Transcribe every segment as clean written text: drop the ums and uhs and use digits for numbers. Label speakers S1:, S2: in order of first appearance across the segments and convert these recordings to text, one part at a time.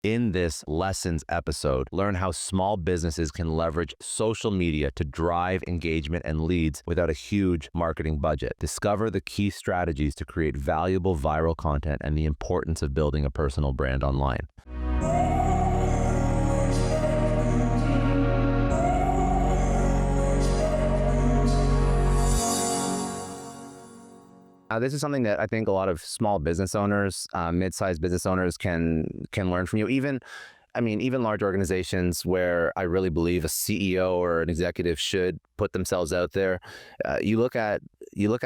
S1: In this lessons episode, learn how small businesses can leverage social media to drive engagement and leads without a huge marketing budget. Discover the key strategies to create valuable viral content and the importance of building a personal brand online. This is something that I think a lot of small business owners, mid-sized business owners can learn from you. Even large organizations where I really believe a CEO or an executive should put themselves out there. You look at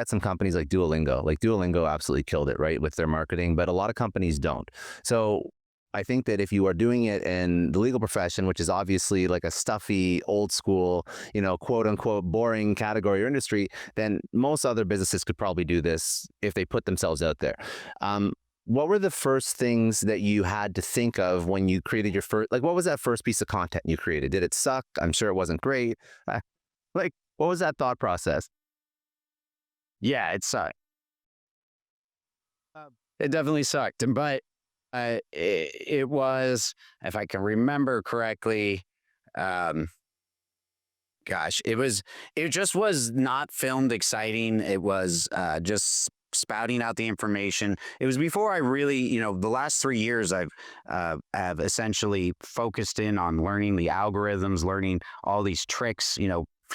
S1: some companies like Duolingo. Like Duolingo absolutely killed it, right, with their marketing, but a lot of companies don't. So I think that if you are doing it in the legal profession, which is obviously like a stuffy, old school, quote unquote, boring category or industry, then most other businesses could probably do this if they put themselves out there. What were the first things that you had to think of when you created your first, like, what was that first piece of content you created? Did it suck? I'm sure it wasn't great. Like, what was that thought process?
S2: Yeah, it sucked. It definitely sucked, but it was, if I can remember correctly, um, gosh, it just was not filmed exciting. It was just spouting out the information. It was before I really, the last 3 years I've have essentially focused in on learning the algorithms, learning all these tricks,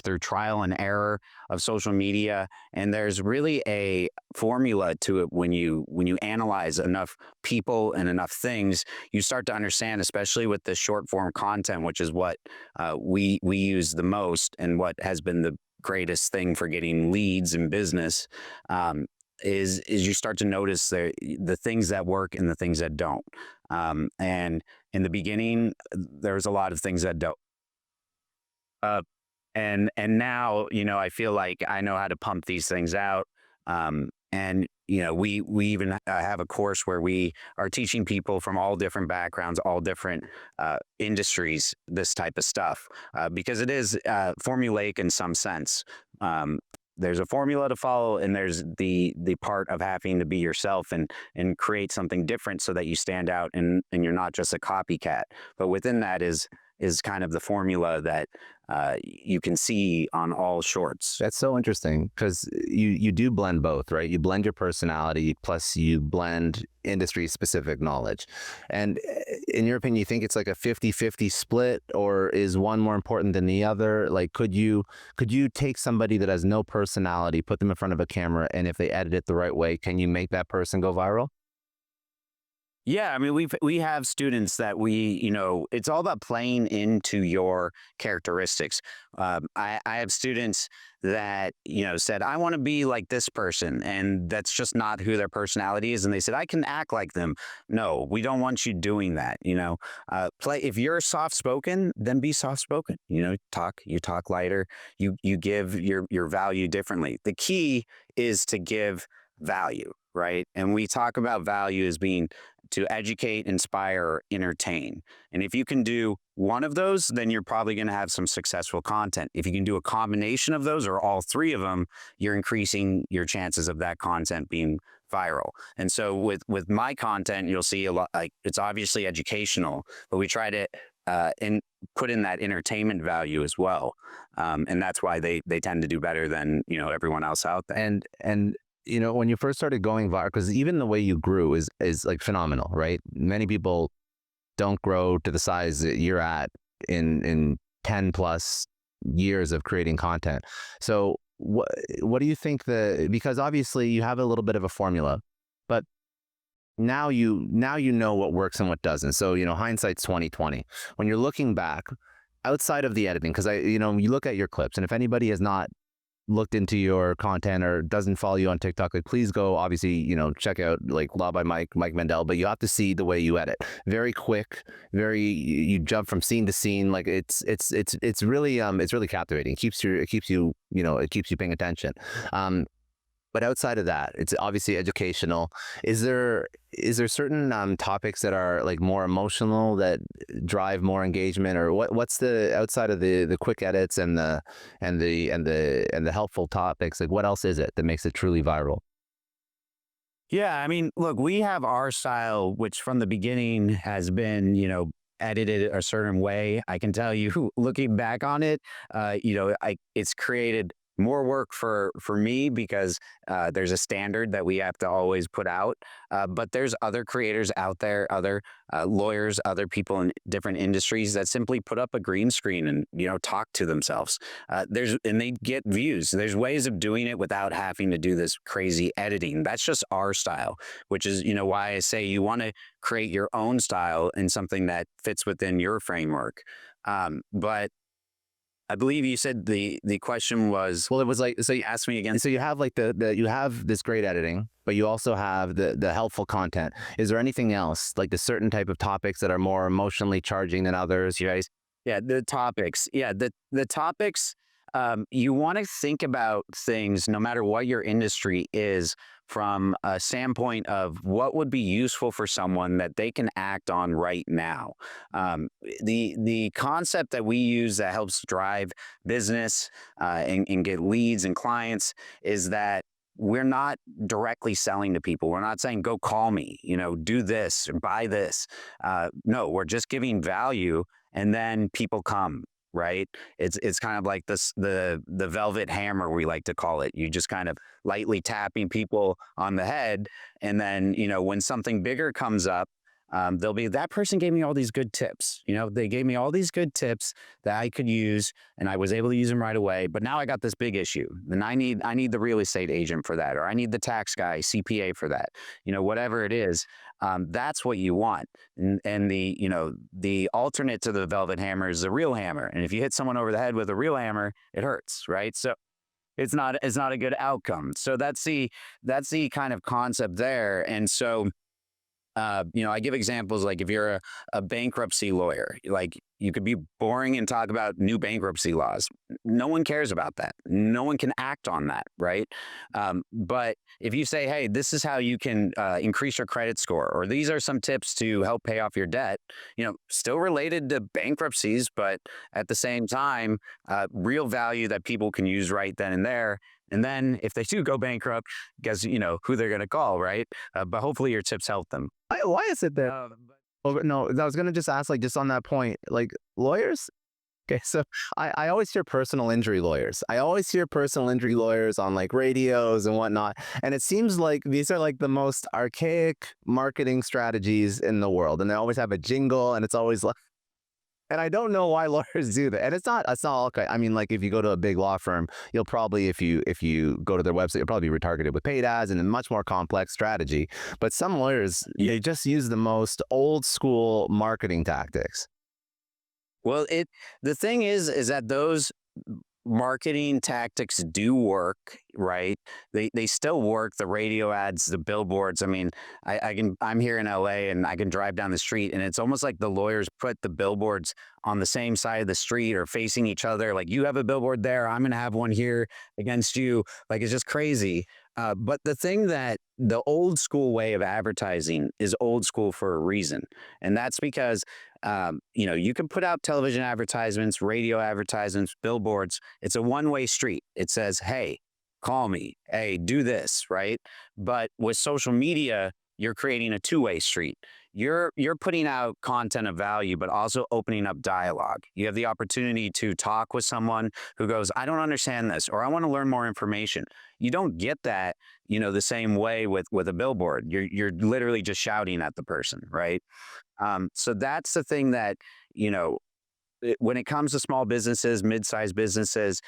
S2: through trial and error of social media. And there's really a formula to it. When you analyze enough people and enough things, you start to understand, especially with the short form content, which is what we use the most and what has been the greatest thing for getting leads in business. Is you start to notice the things that work and the things that don't. And in the beginning, there was a lot of things that don't. Uh, and now, I feel like I know how to pump these things out. And we even have a course where we are teaching people from all different backgrounds, all different industries, this type of stuff, because it is formulaic in some sense. There's a formula to follow, and there's the part of having to be yourself and create something different so that you stand out and you're not just a copycat. But within that is kind of the formula that you can see on all shorts.
S1: That's so interesting because you do blend both, right? You blend your personality plus you blend industry specific knowledge. And in your opinion, you think it's like a 50-50 split, or is one more important than the other? Like, could you take somebody that has no personality, put them in front of a camera, and if they edit it the right way, can you make that person go viral?
S2: Yeah, I mean, we have students that it's all about playing into your characteristics. I have students that, said, I want to be like this person, and that's just not who their personality is. And they said, I can act like them. No, we don't want you doing that. If you're soft spoken, then be soft spoken. You talk lighter. You give your value differently. The key is to give value, right? And we talk about value as being to educate, inspire, or entertain. And if you can do one of those, then you're probably going to have some successful content. If you can do a combination of those or all three of them, you're increasing your chances of that content being viral. And so with my content, you'll see a lot, like, it's obviously educational, but we try to put in that entertainment value as well. And that's why they tend to do better than everyone else out there.
S1: And when you first started going viral, because even the way you grew is like phenomenal, right? Many people don't grow to the size that you're at in 10 plus years of creating content. So what do you think because obviously you have a little bit of a formula, but now you know what works and what doesn't. So, hindsight's 2020. When you're looking back outside of the editing, because you look at your clips, and if anybody has not looked into your content or doesn't follow you on TikTok, like, please go, obviously, check out like Law by Mike Mandell, but you have to see the way you edit. Very quick, you jump from scene to scene. Like it's really captivating. It keeps you paying attention. But outside of that, it's obviously educational. Is there certain topics that are like more emotional that drive more engagement, or what's the outside of the quick edits and the helpful topics? Like, what else is it that makes it truly viral?
S2: Yeah, I mean, look, we have our style, which from the beginning has been, edited a certain way. I can tell you, looking back on it, it's created more work for me because there's a standard that we have to always put out. But there's other creators out there, other lawyers, other people in different industries that simply put up a green screen and talk to themselves. And they get views. There's ways of doing it without having to do this crazy editing. That's just our style, which is why I say you want to create your own style and something that fits within your framework. But I believe you said the question was,
S1: Well, it was like,
S2: so you asked me again.
S1: so you have like you have this great editing, but you also have the helpful content. Is there anything else, like the certain type of topics that are more emotionally charging than others, you guys?
S2: Yeah, the topics. Yeah, the topics. You want to think about things, no matter what your industry is, from a standpoint of what would be useful for someone that they can act on right now. The concept that we use that helps drive business and get leads and clients is that we're not directly selling to people. We're not saying, go call me, do this or buy this. No, we're just giving value, and then people come, right? It's kind of like this the velvet hammer, we like to call it. You just kind of lightly tapping people on the head, and then when something bigger comes up, they'll be, that person gave me all these good tips. They gave me all these good tips that I could use, and I was able to use them right away. But now I got this big issue, and I need the real estate agent for that, or I need the tax guy, CPA for that. Whatever it is, that's what you want. And the alternate to the velvet hammer is the real hammer. And if you hit someone over the head with a real hammer, it hurts, right? So it's not a good outcome. So that's the kind of concept there. And so I give examples like if you're a bankruptcy lawyer, like you could be boring and talk about new bankruptcy laws. No one cares about that. No one can act on that, right? But if you say, hey, this is how you can increase your credit score, or these are some tips to help pay off your debt, still related to bankruptcies, but at the same time, real value that people can use right then and there. And then if they do go bankrupt, guess who they're going to call, right? But hopefully your tips help them.
S1: Why is it that? Oh, no, I was gonna just ask, like, just on that point, like lawyers. Okay, so I always hear personal injury lawyers. I always hear personal injury lawyers on like radios and whatnot, and it seems like these are like the most archaic marketing strategies in the world, and they always have a jingle, and it's always like. And I don't know why lawyers do that. And it's not all okay. I mean, like if you go to a big law firm, you'll probably, if you go to their website, you'll probably be retargeted with paid ads and a much more complex strategy. But some lawyers, they just use the most old school marketing tactics.
S2: Well, the thing is that those marketing tactics do work, right? They still work. The radio ads, the billboards. I mean, I'm here in LA and I can drive down the street, and it's almost like the lawyers put the billboards on the same side of the street or facing each other. Like, you have a billboard there, I'm going to have one here against you. Like, it's just crazy. But the thing that the old school way of advertising is old school for a reason. And that's because, you can put out television advertisements, radio advertisements, billboards. It's a one-way street. It says, hey, call me. Hey, do this, right? But with social media, you're creating a two-way street. You're putting out content of value, but also opening up dialogue. You have the opportunity to talk with someone who goes, I don't understand this, or I want to learn more information. You don't get that, the same way with a billboard. You're literally just shouting at the person, right? So that's the thing that, when it comes to small businesses, mid-sized businesses,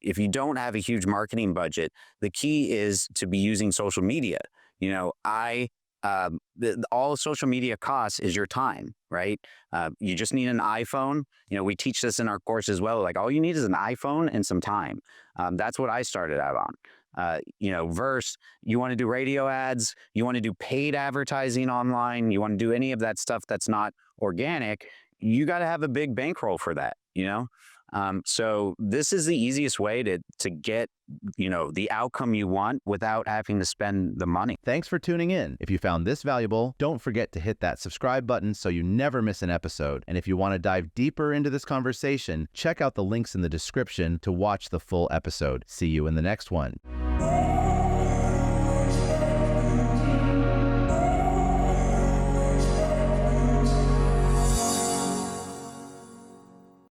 S2: if you don't have a huge marketing budget, the key is to be using social media. All social media costs is your time, right? You just need an iPhone. We teach this in our course as well. Like, all you need is an iPhone and some time. That's what I started out on. Verse, you want to do radio ads, you want to do paid advertising online, you want to do any of that stuff that's not organic, you got to have a big bankroll for that, So this is the easiest way to get, the outcome you want without having to spend the money.
S3: Thanks for tuning in. If you found this valuable, don't forget to hit that subscribe button so you never miss an episode. And if you want to dive deeper into this conversation, check out the links in the description to watch the full episode. See you in the next one.